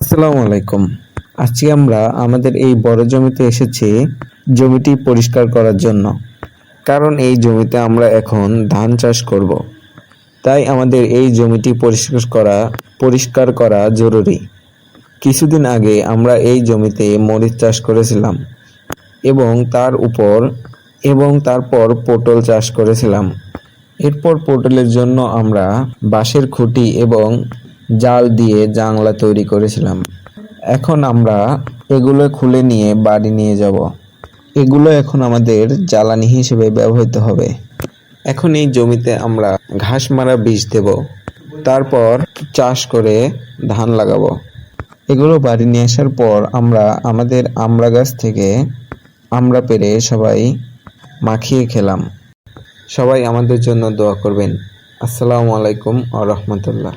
আসসালামু আলাইকুম। আজকে আমরা আমাদের এই বড় জমিতে এসেছি জমিটি পরিষ্কার করার জন্য। কারণ এই জমিতে আমরা এখন ধান চাষ করব। তাই আমাদের এই জমিটি পরিষ্কার করা জরুরি। কিছুদিন আগে আমরা এই জমিতে মরিচ চাষ করেছিলাম এবং তারপর পটল চাষ করেছিলাম। এরপর পটলের জন্য আমরা বাঁশের খুঁটি এবং জাল দিয়ে জাংলা তৈরি করেছিলাম। এখন আমরা এগুলো খুলে নিয়ে বাড়ি নিয়ে যাব। এগুলো এখন আমাদের জ্বালানি হিসেবে ব্যবহৃত হবে। এখন এই জমিতে আমরা ঘাস মারা বীজ দেব, তারপর চাষ করে ধান লাগাবো। এগুলো বাড়ি নিয়ে আসার পর আমরা আমাদের আমড়া গাছ থেকে আমড়া পেড়ে সবাই মাখিয়ে খেলাম। সবাই আমাদের জন্য দোয়া করবেন। আসসালামু আলাইকুম ওয়া রাহমাতুল্লাহ।